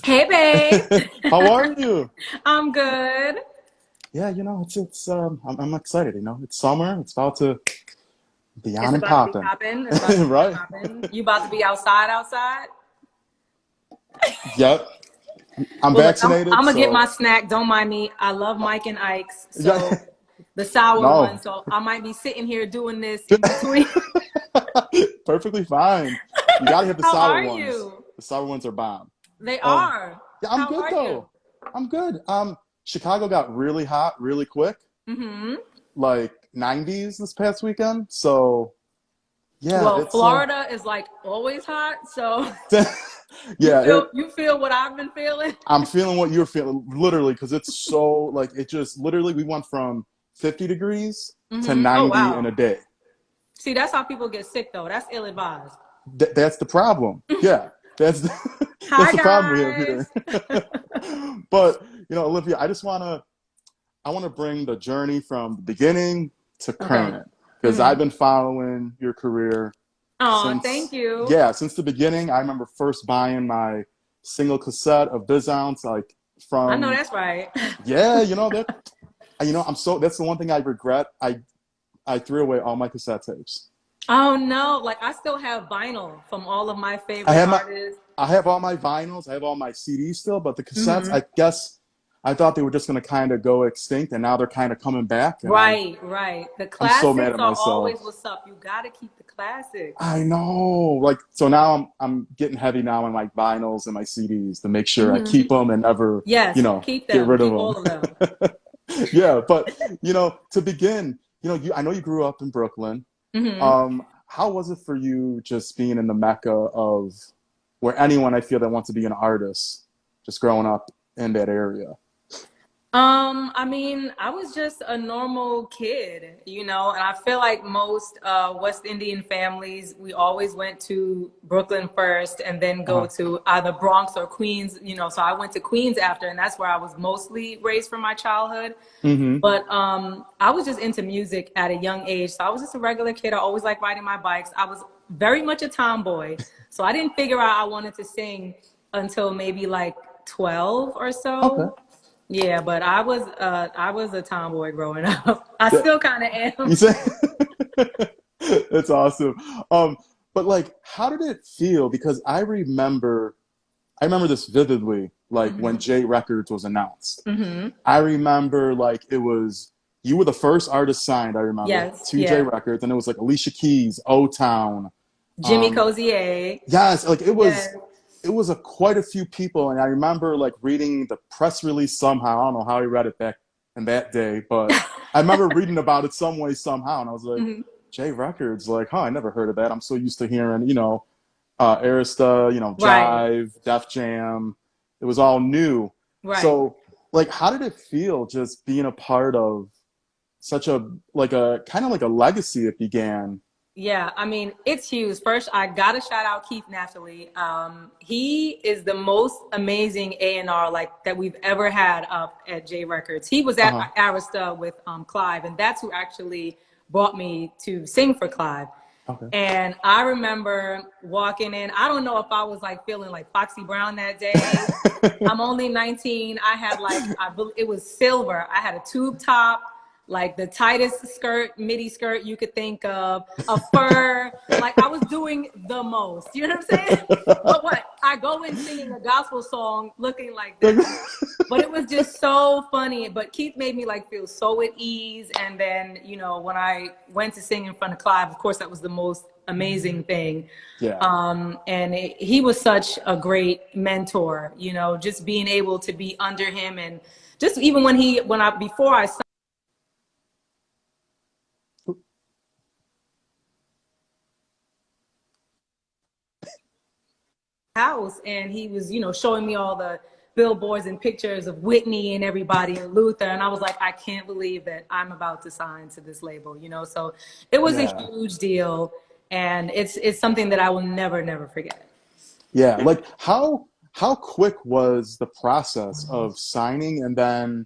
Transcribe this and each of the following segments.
Hey, babe. How are you? I'm good. Yeah, I'm excited. It's summer. It's about to be It's on and about to be popping, popping. It's about to be on and right? popping. You about to be outside? Yep. I'm Well, look, vaccinated, I'm gonna get my so snack. Don't mind me. I love Mike and Ike's, yeah. so the sour one. No, So I might be sitting here doing this in between. perfectly fine. You gotta have the How sour are ones. you? The sour ones are bomb. They Um, are. yeah, I'm How good are you? though. I'm good. Chicago got really hot really quick, Mm-hmm. like 90s this past weekend. So yeah, Well, it's Florida is like always hot, so you yeah, feel you feel what I've been feeling. I'm feeling what you're feeling, literally, because it's so like it just literally we went from 50 degrees to Mm-hmm. Oh 90 in wow. a day. See, that's how people get sick though. That's ill advised. That's the problem. Yeah, that's the, that's Hi the problem we have here. guys. But Olivia, I want to bring the journey from the beginning to Okay. current because Mm-hmm. I've been following your career Oh, thank since you. yeah since the beginning. I remember first buying my single cassette of Bizounce, like I know from that's right. yeah, that I'm so that's the one thing I regret. I threw away all my cassette tapes. Oh no, like I still have vinyl from all of my I favorite have my artists. I have all my vinyls, I have all my CDs still, but the cassettes, Hmm. I guess I thought they were just gonna kind of go extinct, and now they're kind of coming back, and Right, right. The I'm so mad classics at are always myself. what's up. You gotta keep the classics. I know, like so now I'm getting heavy now on my vinyls and my CDs to make sure I Hmm. keep them and never Yes, keep get them. rid of Keep all of them. them. Yeah, but to begin, I know you grew up in Brooklyn. Hmm. How was it for you just being in the mecca of where anyone I feel that wants to be an artist, just growing up in that area? I mean, I was just a normal kid, and I feel like most West Indian families, we always went to Brooklyn first and then go Uh-huh. to either Bronx or Queens. So I went to Queens after, and that's where I was mostly raised from my childhood. Mm-hmm. But I was just into music at a young age. So I was just a regular kid. I always liked riding my bikes. I was very much a tomboy. So I didn't figure out I wanted to sing until maybe like 12 or Okay. so. Yeah, but I was a tomboy growing up. I That, still kind of you am. say that's awesome. But like, how did it feel? Because I remember this vividly, like when Hmm. J Records was announced. Hmm. I remember like it was you were the first artist signed, I remember, Yes, to J yeah. Records, and it was like Alicia Keys, O Town. Jimmy Um, Cozier. yes, like Yes. it was a quite a few people, and I remember like reading the press release somehow. I don't know how I read it back in that day, but I remember reading about it some way somehow, and I was like, Hmm. J Records, like, huh, I never heard of that. I'm so used to hearing, Arista, Right, Jive, Def Jam. It was all new. right. So, like, how did it feel just being a part of such a kind of like a legacy it began? Yeah, I mean, it's huge. First, I gotta shout out Keith Naphtali. He is the most amazing A&R like that we've ever had up at J Records. He was at Uh-huh. Arista with Clive, and that's who actually brought me to sing for Clive. Okay. And I remember walking in. I don't know if I was like feeling like Foxy Brown that day. I'm only 19. I had it was silver. I had a tube top, like the tightest skirt, midi skirt you could think of, a fur. Like I was doing the most. You know what I'm saying? But what? I go in singing a gospel song looking like that. But it was just so funny. But Keith made me like feel so at ease. And then, when I went to sing in front of Clive, of course, that was the most amazing thing. Yeah. And he was such a great mentor, just being able to be under him. And just even before I signed the house, and he was, showing me all the billboards and pictures of Whitney and everybody and Luther. And I was like, I can't believe that I'm about to sign to this label. So it was a Yeah. huge deal. And it's something that I will never, never forget. Yeah. Like how quick was the process of signing and then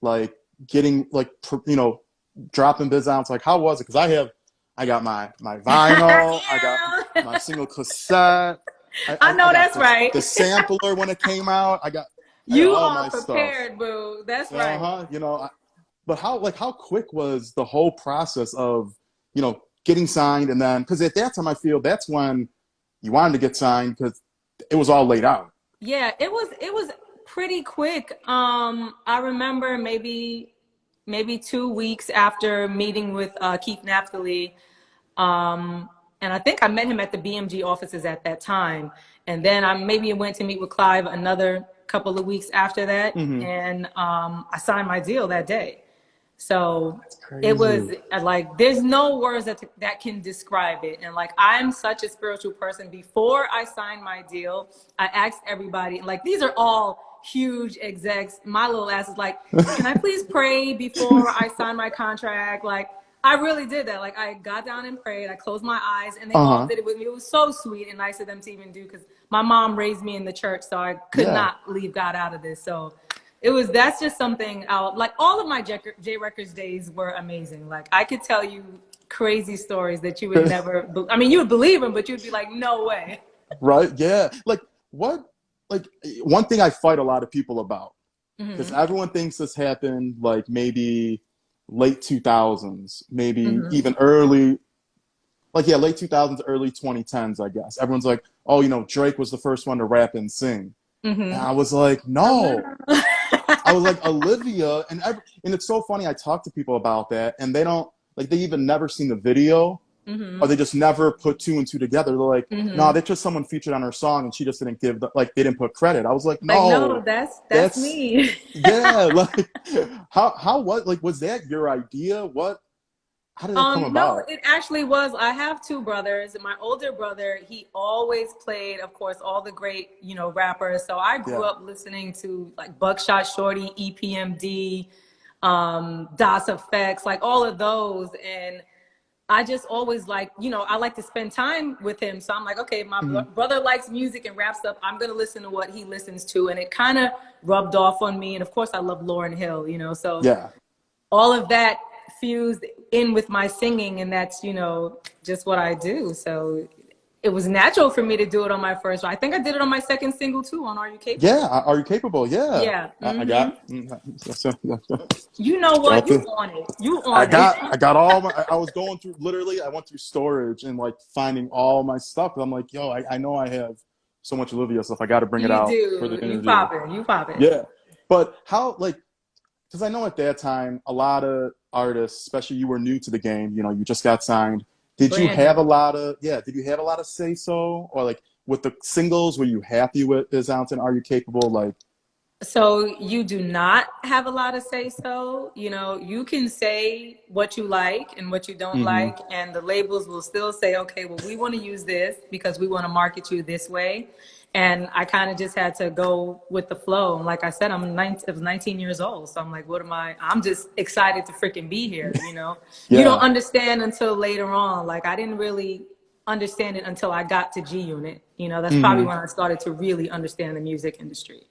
like getting like dropping biz out? Like how was it? Because I got my vinyl, I got my Yeah. single cassette. I know got that's right. the sampler when it came out. I got You all are my stuff. prepared, boo. That's right. Uh-huh. You know, but how quick was the whole process of, getting signed, and then because at that time I feel that's when you wanted to get signed because it was all laid out. Yeah, it was pretty quick. I remember maybe 2 weeks after meeting with Keith Naftali. And I think I met him at the BMG offices at that time. And then I maybe went to meet with Clive another couple of weeks after that. Hmm. And I signed my deal that day. So That's it was crazy. like, there's no words that can describe it. And like, I'm such a spiritual person. Before I signed my deal, I asked everybody, like, these are all huge execs. My little ass is like, can I please pray before I sign my contract? Like, I really did that. Like, I got down and prayed. I closed my eyes, and they all Uh-huh. did it with me. It was so sweet and nice of them to even do, because my mom raised me in the church, so I could Yeah. not leave God out of this. So that's just something out. Like, all of my J Records days were amazing. Like, I could tell you crazy stories that you would never, I mean, you would believe them, but you'd be like, no way. Right? Yeah. Like one thing I fight a lot of people about, because Hmm. everyone thinks this happened like maybe late 2000s, maybe Hmm. even early, like, yeah, late 2000s, early 2010s, I guess. Everyone's like, oh, Drake was the first one to rap and sing. And Hmm. I was like, A no. little. I was like, Olivia, and it's so funny. I talk to people about that, and they don't like they even never seen the video, or Hmm. they just never put two and two together. They're like, no, Hmm. that's just someone featured on her song, and she just didn't give they didn't put credit. I was like, Like, no, no, that's that's me. yeah, like how what like was that your idea? How did that come No, about? it actually was. I have two brothers. My older brother, he always played, of course, all the great, rappers. So I grew Yeah. up listening to like Buckshot Shorty, EPMD, DOS Effects, like all of those. And I just always like, I like to spend time with him. So I'm like, okay, my Hmm. brother likes music and rap stuff. I'm going to listen to what he listens to. And it kind of rubbed off on me. And of course, I love Lauryn Hill, so Yeah. all of that fused in with my singing, and that's just what I do. So it was natural for me to do it on my first one. I think I did it on my second single too, on Are You Yeah. Capable? Are you capable? Yeah. Yeah. I Hmm. got. You know what, Got you the. on it, you on it. I got all my. I was going through literally. I went through storage and like finding all my stuff. I'm like, yo, I know I have so much Olivia stuff. I got to bring it You out for the do, you interview. pop it, you pop it. Yeah, but how like because I know at that time a lot of artists, especially you were new to the game. You just got signed. Did you Brand have a new. lot of Did you have a lot of say so, or like with the singles? Were you happy with Bizounce and Are You Capable? Like, So you do not have a lot of say so. You can say what you like and what you don't hmm like, and the labels will still say, okay, well, we want to use this because we want to market you this way. And I kind of just had to go with the flow. And like I said, I was 19 years old. So I'm like, what am I? I'm just excited to freaking be here. You don't yeah. understand until later on. Like, I didn't really understand it until I got to G Unit. That's probably hmm when I started to really understand the music industry.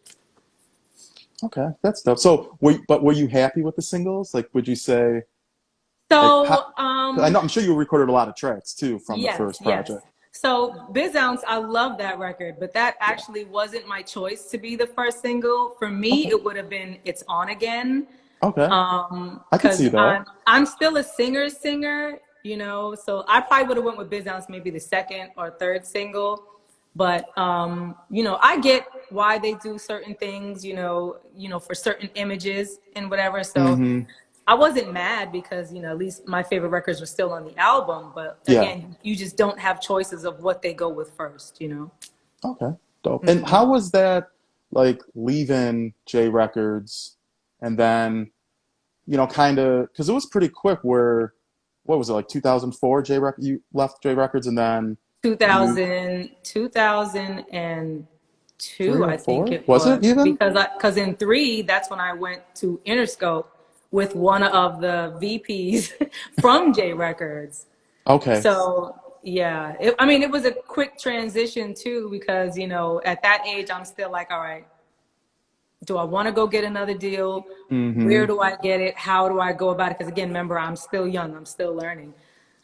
Okay, that's dope. So, were you happy with the singles? Like, would you say like how? So, 'Cause I'm sure you recorded a lot of tracks too from the yes, first yes. project. So Bizounce, I love that record, but that Yeah. actually wasn't my choice to be the first single. For me, Okay. it would have been "It's On Again," Okay. I could because see that. I'm still a singer, so I probably would have went with Bizounce maybe the second or third single. But I get why they do certain things, for certain images and whatever. So hmm I wasn't mad because, at least my favorite records were still on the album. But Yeah. again, you just don't have choices of what they go with first. Okay. Dope. And Hmm. how was that like leaving J Records and then, kind of because it was pretty quick where what was it like 2004 J Record you left J Records and then you 2002, three or I think four? it Was it was, even? because in three, that's when I went to Interscope with one of the VPs from J Records. Okay. So yeah, I mean, it was a quick transition too, because at that age, I'm still like, all right, do I want to go get another deal? hmm Where do I get it? How do I go about it? Because again, remember, I'm still young, I'm still learning.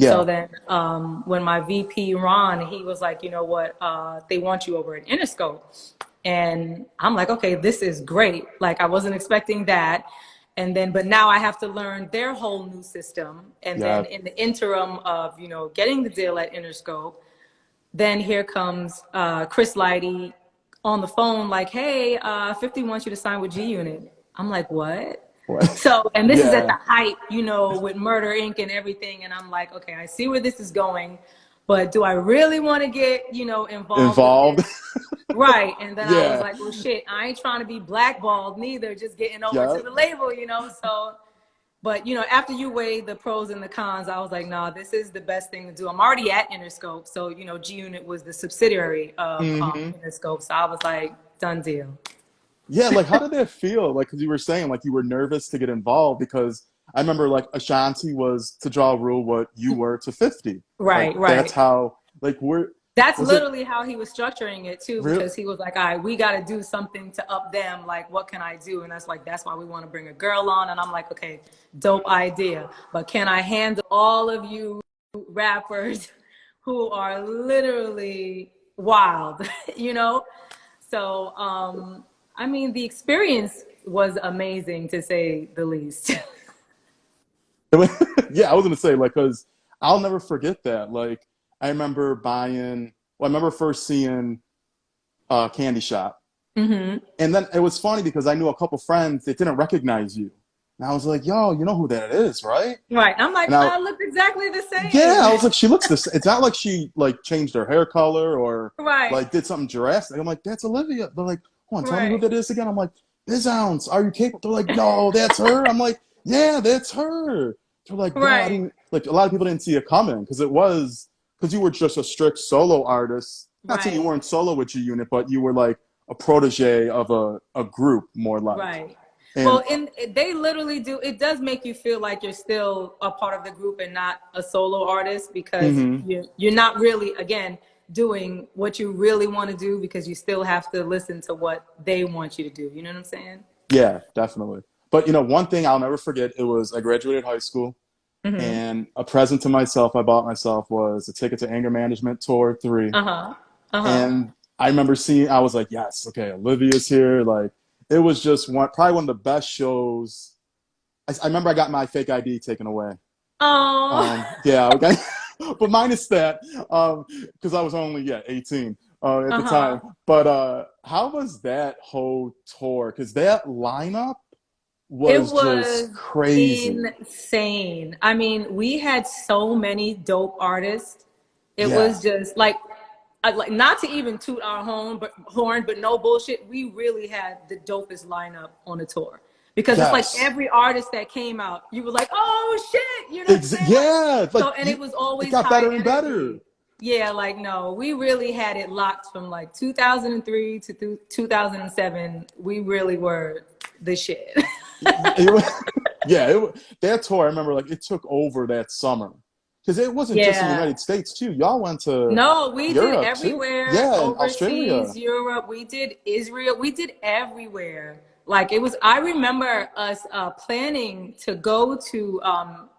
So Yeah. then when my VP Ron, he was like, you know what, they want you over at Interscope. And I'm like, okay, this is great. Like I wasn't expecting that. And then, but now I have to learn their whole new system. And Yeah. then in the interim of, you know, getting the deal at Interscope, then here comes Chris Lighty on the phone like, hey, 50 wants you to sign with G Unit. I'm like, what? What? So, and this is at Yeah. the height, you know, with Murder Inc. and everything. And I'm like, okay, I see where this is going, but do I really want to get, you know, involved with Involved. this? Right. And then I was Yeah. like, well, shit, I ain't trying to be blackballed neither, just getting over Yeah. to the label, you know? So, but, you know, after you weigh the pros and the cons, I was like, no, this is the best thing to do. I'm already at Interscope. So, you know, G Unit was the subsidiary of Hmm. Interscope. So I was like, done deal. Yeah, like how did that feel? Like, because you were saying like you were nervous to get involved because I remember like Ashanti was to Ja Rule what you were to 50. Like Right, that's right. how like we're That's was it literally how he was structuring it too, real? because he was like, all right, we got to do something to up them. Like, what can I do? And that's like, that's why we want to bring a girl on. And I'm like, okay, dope idea. But can I handle all of you rappers who are literally wild, you know? So, I mean, the experience was amazing to say the least. Yeah, I was gonna say like because I'll never forget that. Like I remember buying. Well, I remember first seeing Candy Shop, Hmm. and then it was funny because I knew a couple friends that didn't recognize you, and I was like, "Yo, you know who that is, right?" Right. I'm like, And I I looked exactly the Yeah, same. I was like, she looks this. It's not like she like changed her hair color or Right. like did something drastic. I'm like, that's Olivia. They're like, hold on, tell me who Right. that is again. I'm like, Bizounce, are you capable? They're like, no, that's her. I'm like, yeah, that's her. They're like, yo, I Right. didn't like a lot of people didn't see it coming because it was because you were just a strict solo artist. Not saying you Right. weren't solo with your unit, but you were like a protege of a group more like. Right. And Well, and they literally do. It does make you feel like you're still a part of the group and not a solo artist because mhm, you're not really, again, doing what you really want to do because you still have to listen to what they want you to do. You know what I'm saying? yeah, definitely. But one thing I'll never forget, it was I graduated high school. Mm-hmm. And a present to myself I bought myself was a ticket to Anger Management Tour 3. Uh-huh. Uh-huh. And I remember I was like, yes, okay, Olivia's here. Like, it was just probably one of the best shows. I remember I got my fake ID taken away. Oh, Yeah, okay. But minus that, because I was only, yeah, 18 at the time. uh-huh. But how was that whole tour? Because that lineup It was just was crazy. insane. I mean, we had so many dope artists. It Yeah. was just like not to even toot our horn, but no bullshit. We really had the dopest lineup on the tour because it's like Yes. every artist that came out, you were like, oh shit, you know what I'm saying? Like, Yeah, it's like so, and it was it always got high better and better. energy. Yeah, like no, we really had it locked from like 2003 to 2007. We really were the shit. Yeah, that tour. I remember like it took over that summer because it wasn't just the Yeah. United States too. Y'all went to No, we did Europe too. everywhere, Yeah, and overseas, Australia. Europe. We did Israel. We did everywhere. Like it was, I remember us planning to go to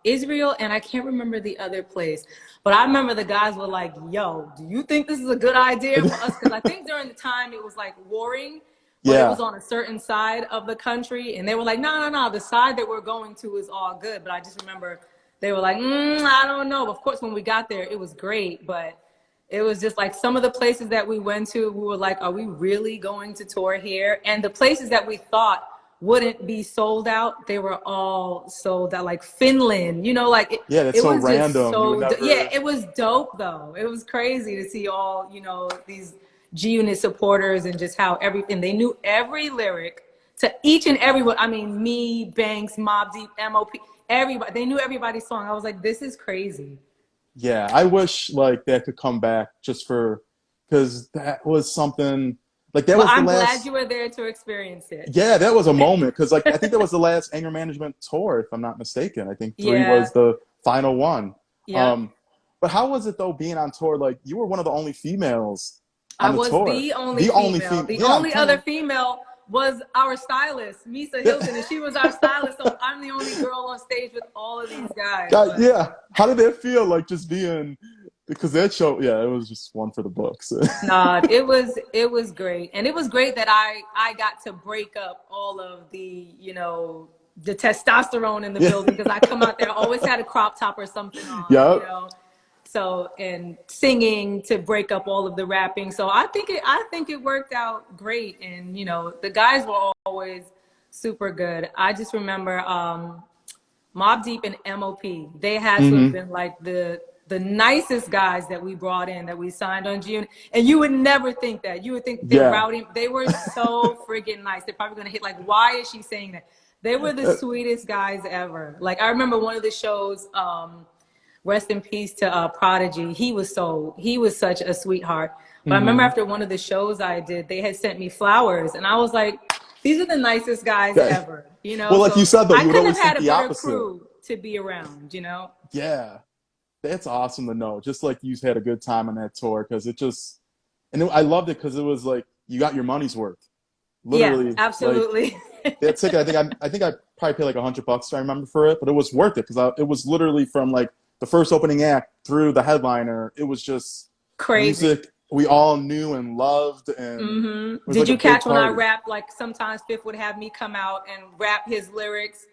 Israel, and I can't remember the other place. But I remember the guys were like, yo, do you think this is a good idea for us? Because I think during the time it was like warring, but it was Yeah, on a certain side of the country. And they were like, no, no, no, the side that we're going to is all good. But I just remember they were like, I don't know. Of course, when we got there, it was great. But it was just like some of the places that we went to, we were like, are we really going to tour here? And the places that we thought wouldn't be sold out, they were all sold out. Like Finland, you know, like yeah. That's it so was just random. You would so, yeah, never. it was dope though. It was crazy to see all, you know, these G Unit supporters and just how everything, they knew every lyric to each and every one. I mean, me, Banks, Mob Deep, MOP, everybody, they knew everybody's song. I was like, this is crazy. Yeah, I wish like that could come back just for because that was something like that Well, was the I'm glad last. you were there to experience it. Yeah, that was a moment because like I think that was the last Anger Management tour, if I'm not mistaken. I think 3 Yeah. was the final one. Yep. Um, but how was it though being on tour? Like you were one of the only females I on the was tour. the only The only female. female. The Yeah, I'm only trying other to. female was our stylist, Misa Hilton, and she was our stylist. So I'm the only girl on stage with all of these guys. God, yeah. How did that feel like just being, because that show, yeah, it was just one for the books. Nah, it was great, and it was great that I got to break up all of the the testosterone in the building, because I come out there always had a crop top or something on, Yep. So, and singing to break up all of the rapping. So I think it worked out great, and the guys were always super good. I just remember Mobb Deep and MOP. They had to have Hmm. been like the nicest guys that we brought in, that we signed on June. And you would never think that. You would think they're Yeah. rowdy. They were so friggin' nice. They're probably gonna hit like, why is she saying that? They were the sweetest guys ever. Like I remember one of the shows, rest in peace to Prodigy. He was such a sweetheart. But I remember Hmm. after one of the shows I did, they had sent me flowers, and I was like, these are the nicest guys ever, Well, like you So said, though, I you would couldn't have always think had a the better opposite. crew to be around. Yeah. That's awesome to know. Just like you had a good time on that tour, because it just, I loved it because it was like you got your money's worth. Yeah, Literally, like absolutely. that ticket. I think I probably paid like $100, I remember, for it, but it was worth it because it was literally from like the first opening act through the headliner. It was just Crazy. music we all knew and loved, and it was Did like a you big catch when I party. rapped? Like sometimes Fifth would have me come out and rap his lyrics.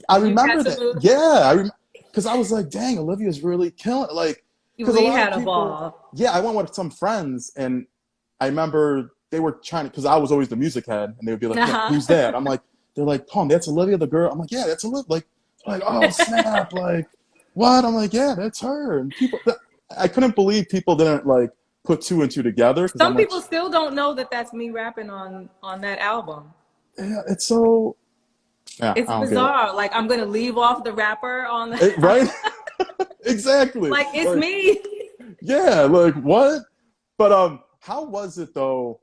I Did you catch remember some that. of those? Yeah, because I was like, dang, Olivia's really killing it. Like, because a We lot of had a people, ball. yeah, I went with some friends, and I remember they were trying to, because I was always the music head, and they would be like, yeah, Uh-huh. who's that? I'm like, they're like, Tom, that's Olivia the girl. I'm like, yeah, that's Olivia. Like, oh snap, like, what? I'm like, yeah, that's her. And people, I couldn't believe people didn't like put two and two together, because I'm Some like, people still don't know that that's me rapping on that album. yeah, it's so, yeah, It's I don't get it. bizarre. Like I'm gonna leave off the rapper on the Right? Exactly. like it's Like, me. yeah, like what? But how was it though?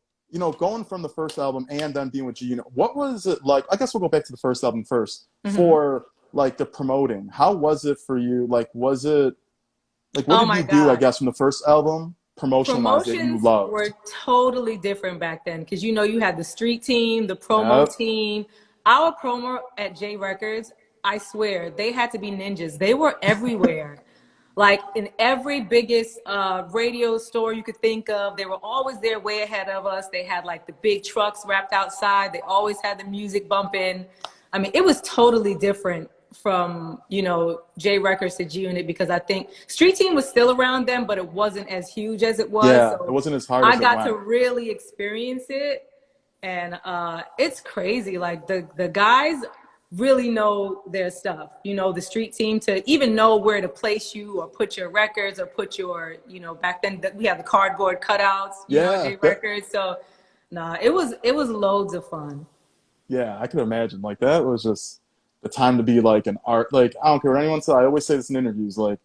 Going from the first album and then being with G Unit, what was it like? I guess we'll go back to the first album first. Hmm. For like the promoting. How was it for you? Like, was it like what Oh did my you do, I God. guess, from the first album, promotion wise, that you Promotions loved? were totally different back then, because you had the street team, the promo Yep. team. Our promo at J Records, I swear, they had to be ninjas. They were everywhere. Like in every biggest radio store you could think of, they were always there way ahead of us. They had like the big trucks wrapped outside. They always had the music bumping. I mean, it was totally different from J Records to G Unit, because I think Street Team was still around them, but it wasn't as huge as it was. Yeah, it So wasn't as hard I as it got to went. really experience it, and it's crazy. Like the guys really know their stuff. The street team, to even know where to place you or put your records or put your back then we had the cardboard cutouts. At Yeah, J Records. So nah, it was loads of fun. yeah, I could imagine. Like that was just the time to be like an art. Like I don't care what anyone says. I always say this in interviews. Like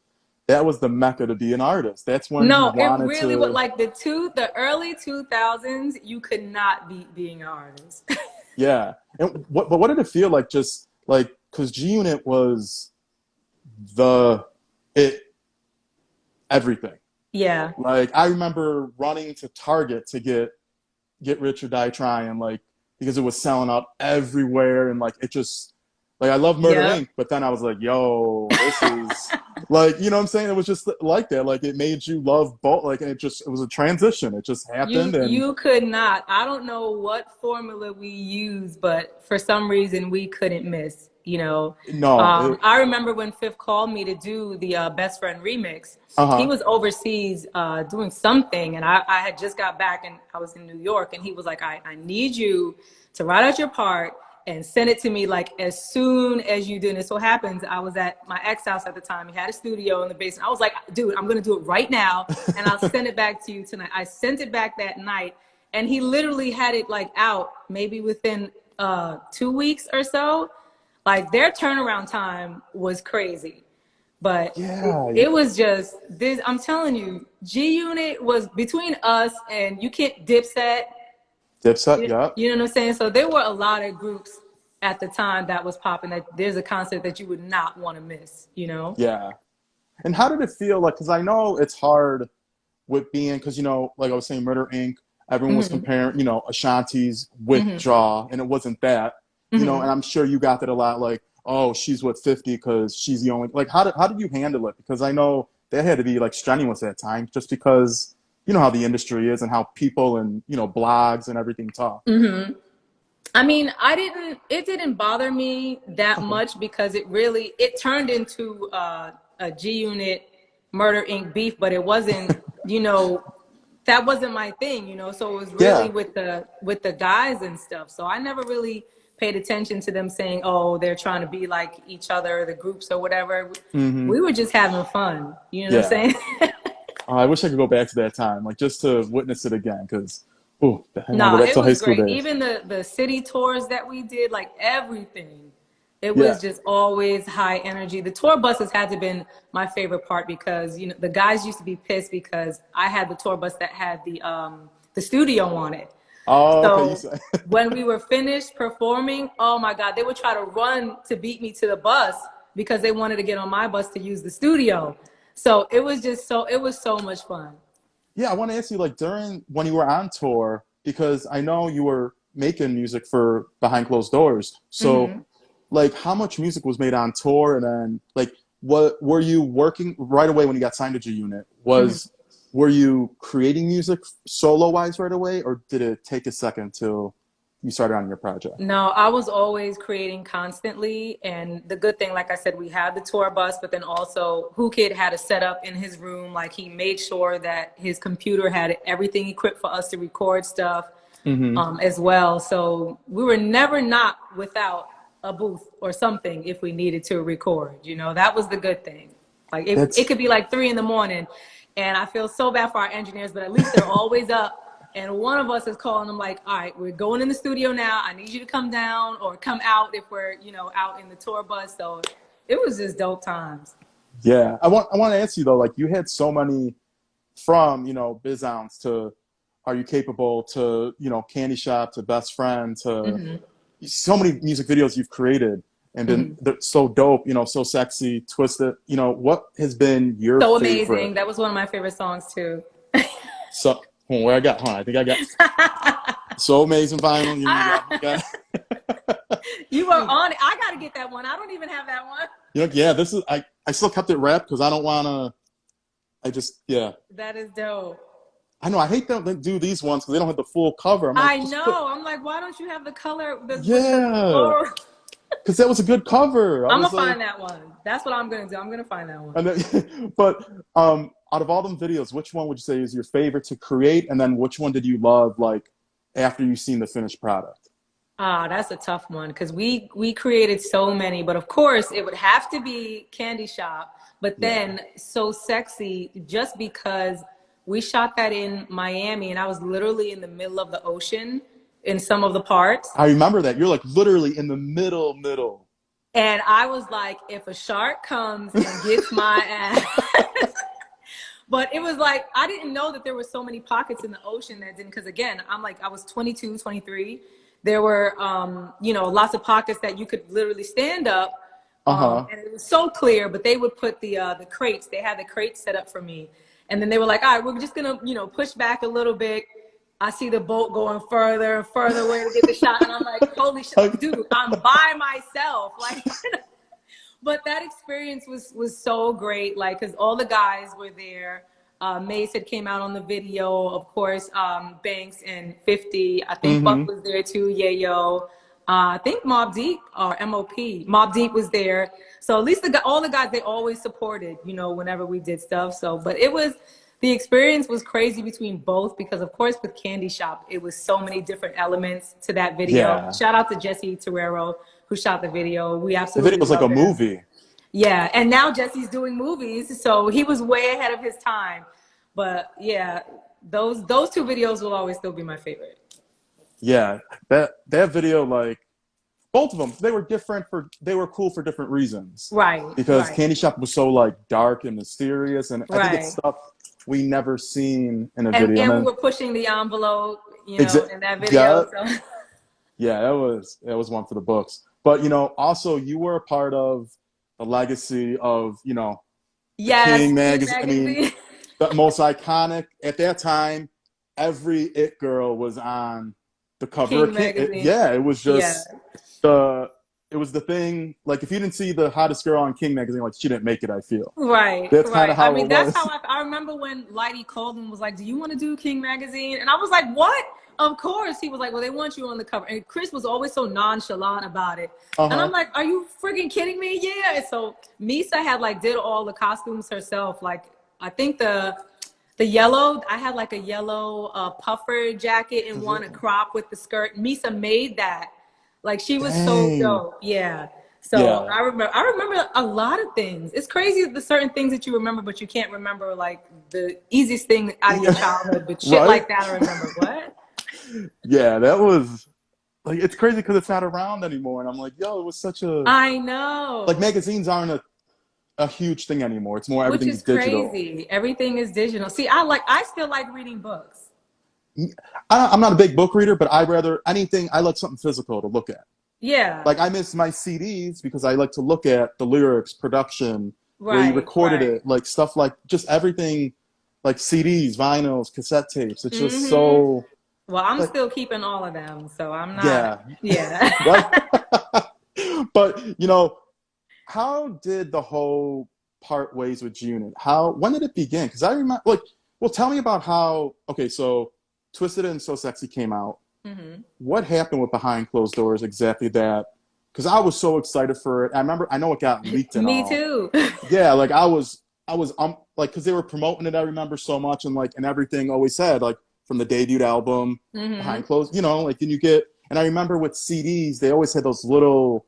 that was the mecca to be an artist. That's when you No, it wanted really was to. like the early 2000s. You could not beat being an artist. Yeah. And but what did it feel like? Just like because G Unit was the it everything. Yeah. Like I remember running to Target to get Rich or Die Trying, like because it was selling out everywhere, and like it just like I love Murder Yep. Inc. But then I was like, yo, this is like what I'm saying? It was just like that. Like it made you love both. Like and it was a transition. It just You happened, and you could not. I don't know what formula we used, but for some reason we couldn't miss. no, I remember when Fifth called me to do the Best Friend remix. He uh-huh. was overseas doing something, and I had just got back, and I was in New York, and he was like, I need you to write out your part and send it to me like as soon as you do. And it so happens I was at my ex house at the time. He had a studio in the basement. I was like, dude, I'm gonna do it right now, and I'll send it back to you tonight. I sent it back that night, and he literally had it like out maybe within 2 weeks or so. Like their turnaround time was crazy, but Yeah, it was just this. I'm telling you, G Unit was between us and you can't Dipset. Dipset, You, yeah. you know what I'm saying? So there were a lot of groups at the time that was popping. That there's a concert that you would not want to miss. Yeah. And how did it feel like? Because I know it's hard with being, because like I was saying, Murder Inc. everyone was Hmm. comparing, you know, Ashanti's with Hmm. Jaw, and it wasn't that, you know. Hmm. And I'm sure you got that a lot, like, oh, she's with 50 because she's the only. Like, how did you handle it? Because I know that had to be like strenuous at times, just because you know how the industry is and how people and you know blogs and everything talk. Hmm. I mean, it didn't bother me that Okay. much because it turned into a G Unit Murder Inc. beef, but it wasn't, you know, that wasn't my thing, you know. So it was really Yeah. with the guys and stuff. So I never really paid attention to them saying, "Oh, they're trying to be like each other, the groups or whatever." Hmm. We were just having fun. You know what Yeah. I'm saying? I wish I could go back to that time, like just to witness it again, because, oh, I want to go No, back it to high was school great. days. Even the city tours that we did, like everything, it Yeah. was just always high energy. The tour buses had to been my favorite part because you know the guys used to be pissed because I had the tour bus that had the studio on it. Oh, okay. You So said, when we were finished performing, oh my God, they would try to run to beat me to the bus because they wanted to get on my bus to use the studio. So it was so much fun. yeah, I want to ask you, like, during when you were on tour, because I know you were making music for Behind Closed Doors. So, Hmm. like, how much music was made on tour, and then, like, what were you working right away when you got signed to G Unit? Were you creating music solo wise right away, or did it take a second till you started on your project? No, I was always creating constantly. And the good thing, like I said, we had the tour bus, but then also Who Kid had a setup in his room. Like he made sure that his computer had everything equipped for us to record stuff Hmm. as well. So we were never not without a booth or something if we needed to record. You know, that was the good thing. Like it That's could be like 3 in the morning, and I feel so bad for our engineers, but at least they're always up. And one of us is calling them like, all right, we're going in the studio now. I need you to come down or come out if we're, you know, out in the tour bus. So it was just dope times. yeah. I want to ask you though, like, you had so many, from you know Bizounce to Are You Capable to you know Candy Shop to Best Friend to Hmm. so many music videos you've created and been Hmm. they're so dope, you know, so sexy, twisted. You know, what has been your So favorite? amazing. That was one of my favorite songs too. So where I got, hold on, I think I got So Amazing vinyl. Here you go. I got, You were on it. I got to get that one. I don't even have that one. you know, yeah. This is I still kept it wrapped because I don't want to. I just yeah. That is dope. I know I hate them to do these ones because they don't have the full cover. I'm like, I just put know. I'm like, why don't you have the color with the yeah, floral? because that was a good cover. I I'm was gonna like, find that one. That's what I'm gonna do. I'm gonna find that one. and then, but out of all them videos, which one would you say is your favorite to create, and then which one did you love like after you've seen the finished product? Ah, that's a tough one because we created so many, but of course it would have to be Candy Shop. But Yeah, then So Sexy, just because we shot that in Miami and I was literally in the middle of the ocean in some of the parts. I remember that. You're like literally in the middle. And I was like, if a shark comes and gets my ass. But it was like, I didn't know that there were so many pockets in the ocean that didn't, because again, I'm like, I was 22, 23. There were, you know, lots of pockets that you could literally stand up. Uh-huh. And it was so clear, but they would put the crates, they had the crates set up for me. And then they were like, all right, we're just gonna, you know, push back a little bit. I see the boat going further and further away to get the shot. And I'm like, holy shit, dude, I'm by myself. Like, but that experience was so great, like because all the guys were there. Mace had came out on the video, of course. Banks and 50, I think Buck Mm-hmm. was there too. Yayo, I think Mob Deep or MOP, Mob Deep was there. So at least all the guys, they always supported, you know, whenever we did stuff. So, but the experience was crazy between both because of course with Candy Shop it was so many different elements to that video. Yeah. Shout out to Jesse Terrero who shot the video. We The video absolutely was like a loved it. movie. Yeah, and now Jesse's doing movies, so he was way ahead of his time. But yeah, those two videos will always still be my favorite. Yeah. That video, like both of them, they were cool for different reasons. Right, Because right, Candy Shop was so like dark and mysterious, and I think it's right. stuff we never seen in a video. And And we then were pushing the envelope, you know, exa- in that yeah, video. So yeah, that was one for the books. But you know, also you were a part of the legacy of, you know, the yes, King King magazine. I mean, Magazine. the most iconic at that time. every it girl was on the cover King of King. magazine. Yeah, it was Yeah. just the it was the thing. Like if you didn't see the hottest girl on King magazine, like she didn't make it. I feel Right, that's kind right. of I how mean, it that's how was. I remember when Lighty called and was like, "Do you want to do King Magazine?" And I was like, "What?" Of course. He was like, "Well, they want you on the cover." And Chris was always so nonchalant about it. Uh And I'm huh. like, "Are you freaking kidding me?" Yeah. And so Misa had like did all the costumes herself. Like I think the yellow, I had like a yellow puffer jacket and one a crop with the skirt. Misa made that. Like she was so Dang. dope. Yeah. So Yeah. I remember a lot of things. It's crazy the certain things that you remember, but you can't remember like the easiest thing out of your childhood. But shit Right. like that, I remember. What? Yeah, that was like it's crazy because it's not around anymore, and I'm like, yo, it was such a I like know. magazines aren't a huge thing anymore. It's more Which everything's is digital. crazy. Everything is digital. See, I still like reading books. I'm not a big book reader, but I rather anything. I like something physical to look at. Yeah. Like I miss my CDs because I like to look at the lyrics, production, where you Right. recorded Right. it, like stuff like just everything, like CDs, vinyls, cassette tapes. It's just Mm-hmm. so Well, I'm like still keeping all of them, so I'm not. yeah, Yeah. right. But how did the whole part ways with Unit? How when did it begin? Because I remember, like, well, tell me about how. Okay, so Twisted and So Sexy came out. Hmm. What happened with Behind Closed Doors exactly? That because I was so excited for it. I remember, I know it got leaked and Me all. too. Yeah, like I was like because they were promoting it. I remember so much and like and everything always said like from the debut album Hmm. Behind Closed, like then you get. And I remember with CDs, they always had those little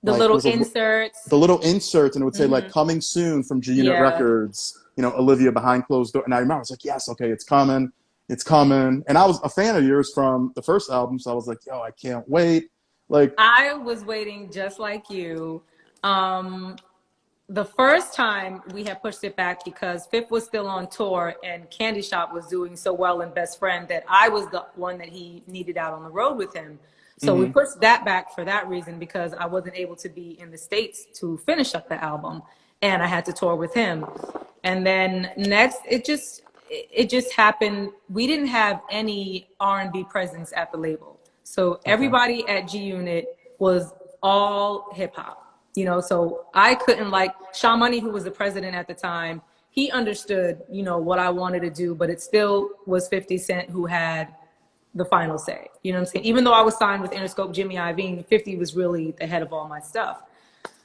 The like it little was inserts. the little inserts and it would say like Hmm. coming soon from G Unit Yeah. Records, Olivia Behind Closed Door. And I remember I was like, yes, okay, it's coming. It's coming. And I was a fan of yours from the first album, so I was like, yo, I can't wait. Like, I was waiting just like you. Um, the first time we had pushed it back because Fifth was still on tour and Candy Shop was doing so well in Best Friend that I was the one that he needed out on the road with him. So we mm-hmm, pushed that back for that reason because I wasn't able to be in the States to finish up the album and I had to tour with him. And then next it just happened. We didn't have any R&B presence at the label. So okay. everybody at G Unit was all hip hop. So I couldn't like Sean Money, who was the president at the time, he understood, what I wanted to do, but it still was 50 Cent who had the final say. You know what I'm saying? Even though I was signed with Interscope Jimmy Iovine, 50 was really the head of all my stuff.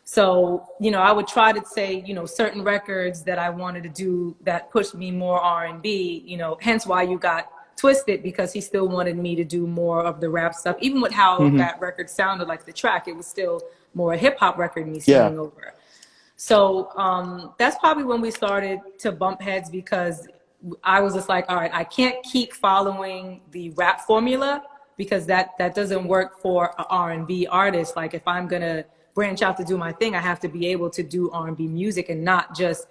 So, I would try to say, certain records that I wanted to do that pushed me more R&B, hence why you got Twisted, because he still wanted me to do more of the rap stuff. Even with how Mm-hmm. that record sounded like the track, it was still more a hip hop record, me Yeah. singing over. So that's probably when we started to bump heads because I was just like, all right, I can't keep following the rap formula because that doesn't work for an R&B artist. Like if I'm gonna branch out to do my thing, I have to be able to do R&B music and not just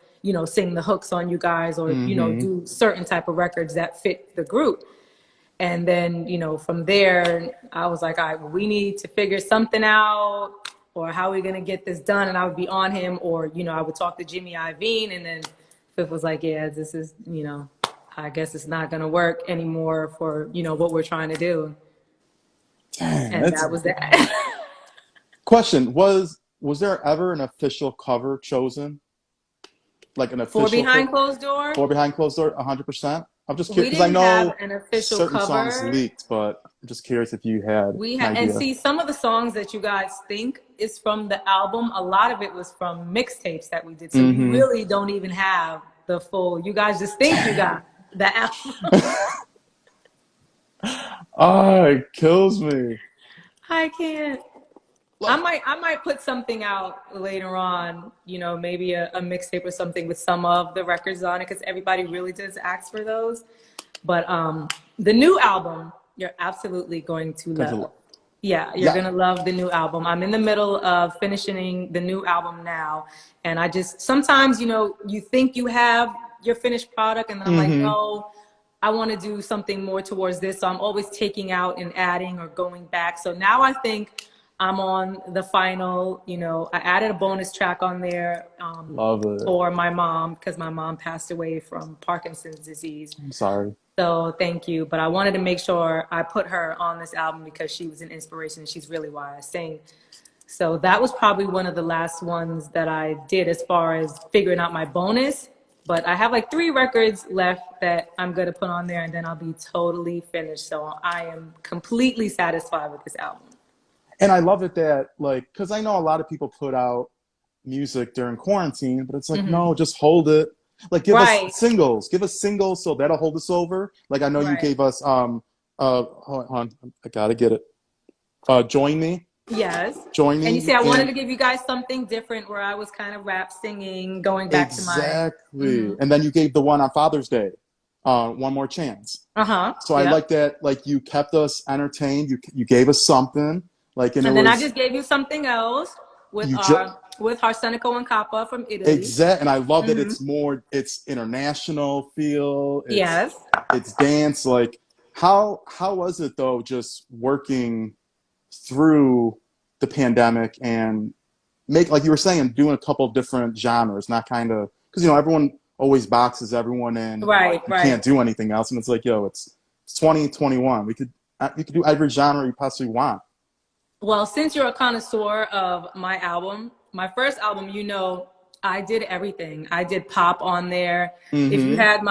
sing the hooks on you guys or Mm-hmm. do certain type of records that fit the group. And then, from there, I was like, all right, well, we need to figure something out or how are we going to get this done? And I would be on him or, I would talk to Jimmy Iovine and then Fifth was like, yeah, this is, I guess it's not going to work anymore for, what we're trying to do. Dang, And that's that was that. question. Was there ever an official cover chosen? Like an For official Behind Closed Door, for Behind Closed Door, 100%? I'm just curious we because I didn't have know an official certain songs cover. leaked, but I'm just curious if you had We an had, and idea. see, some of the songs that you guys think is from the album, a lot of it was from mixtapes that we did. So you Mm-hmm. really don't even have the full, you guys just think you Dang. got the album. Oh, it kills me. I can't. I Like, might I might put something out later on, maybe a mixtape or something with some of the records on it because everybody really does ask for those. But the new album, you're absolutely going to going to, love. Yeah, you're yeah. gonna love the new album. I'm in the middle of finishing the new album now, and I just sometimes, you think you have your finished product, and then I'm like, Mm-hmm. no, I want to do something more towards this. So I'm always taking out and adding or going back. So now I think I'm on the final. I added a bonus track on there Love it. for my mom because my mom passed away from Parkinson's disease. I'm sorry. So thank you. But I wanted to make sure I put her on this album because she was an inspiration and she's really why I sing. So that was probably one of the last ones that I did as far as figuring out my bonus. But I have like 3 records left that I'm going to put on there and then I'll be totally finished. So I am completely satisfied with this album. And I love it that, like, because I know a lot of people put out music during quarantine, but it's like, no, just hold it. Like, give us Right, singles. Give us singles so that'll hold us over. Like, I know you right. gave us, hold on, I gotta get it. Join Me. Yes. Join And Me. you see, I wanted And to give you guys something different where I was kind of rap singing, going back to my. exactly. And then you gave the one on Father's Day, One More Chance. Uh-huh. So I Yep. like that, like, you kept us entertained. You gave us something. Like, and it And then I was, just gave you something else you just, with Arsenico and Kappa from Italy. exact, and I love that it's international feel. Yes. It's dance. Like, how was it though, just working through the pandemic and make, like you were saying, doing a couple of different genres, not kind of, because everyone always boxes everyone in, and like Right, you right. can't do anything else, and it's like, yo, it's 2021. We could you could do every genre you possibly want. Well, since you're a connoisseur of my album, my first album, I did everything. I did pop on there. If you Mm-hmm. had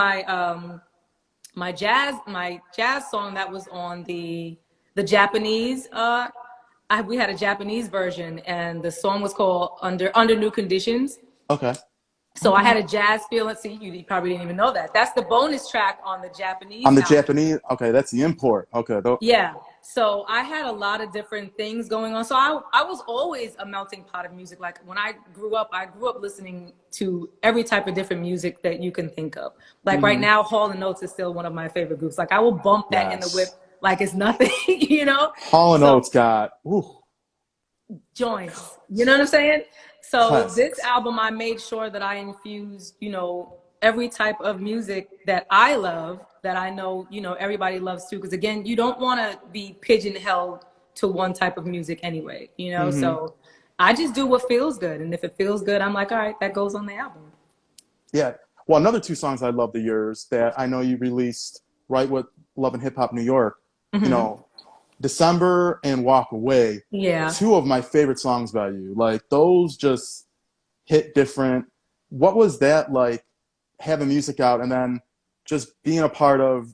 my jazz song that was on the Japanese we had a Japanese version and the song was called Under New Conditions. Okay. So I had a jazz feel. Let's see, you probably didn't even know that. That's the bonus track on the Japanese On the album. Japanese, okay, that's the import. Okay, though. Yeah. So I had a lot of different things going on. So I was always a melting pot of music. Like when I grew up listening to every type of different music that you can think of. Like right Mm-hmm. now, Hall and Oates is still one of my favorite groups. Like I will bump that in the whip Yes. like it's nothing, you know? Hall and So Oates got joints. You know what I'm saying? So this classics. album, I made sure that I infused, every type of music that I love, that I know, everybody loves too. Because again, you don't want to be pigeonholed to one type of music anyway, Mm-hmm. So I just do what feels good. And if it feels good, I'm like, all right, that goes on the album. Yeah. Well, another 2 songs I love of yours that I know you released right with Love and Hip Hop New York, you Hmm. know, December and Walk Away, Yeah. 2 of my favorite songs by you. Like those just hit different. What was that like, having music out and then just being a part of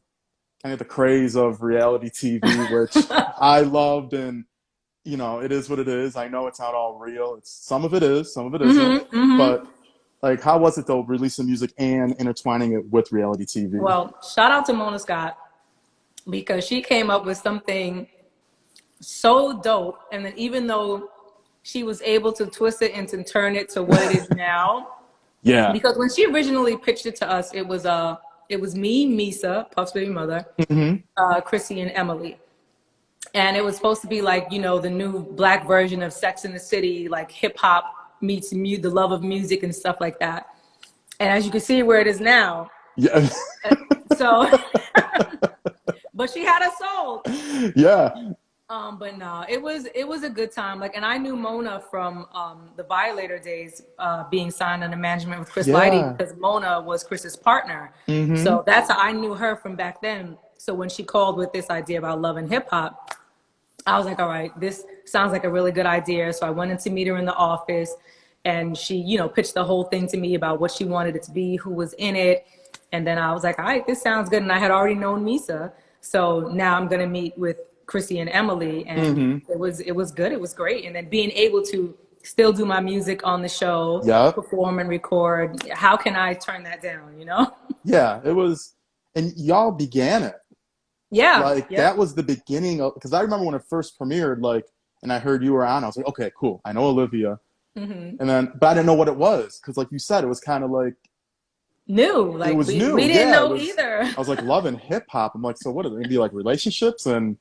kind of the craze of reality TV, which I loved, and it is what it is. I know it's not all real. It's some of it is, some of it isn't. Hmm. But like, how was it though, releasing music and intertwining it with reality TV? Well, shout out to Mona Scott because she came up with something so dope. And then even though she was able to twist it and to turn it to what it is now, Yeah. because when she originally pitched it to us, it was me, Misa, Puff's baby mother, Hmm. Chrissy, and Emily. And it was supposed to be like, the new black version of Sex in the City, like hip hop meets the love of music and stuff like that. And as you can see where it is now. Yeah. So, but she had us sold. Yeah. But no, it was a good time. Like, and I knew Mona from the Violator days, being signed under management with Chris Lighty Yeah. because Mona was Chris's partner. Hmm. So that's how I knew her from back then. So when she called with this idea about love and hip hop, I was like, all right, this sounds like a really good idea. So I went in to meet her in the office and she, pitched the whole thing to me about what she wanted it to be, who was in it. And then I was like, all right, this sounds good. And I had already known Misa. So now I'm going to meet with Chrissy and Emily. And Hmm. it was good. It was great. And then being able to still do my music on the show, Yep. perform and record. How can I turn that down? Yeah. It was, and y'all began it. Yeah. Like Yep. that was the beginning of, because I remember when it first premiered, like, and I heard you were on, I was like, okay, cool. I know Olivia. Hmm. And then, but I didn't know what it was. Cause like you said, it was kind of like, New. it Like was we new. didn't Yeah. It know was, either. I was like loving hip hop. I'm like, so what are they gonna be like, relationships and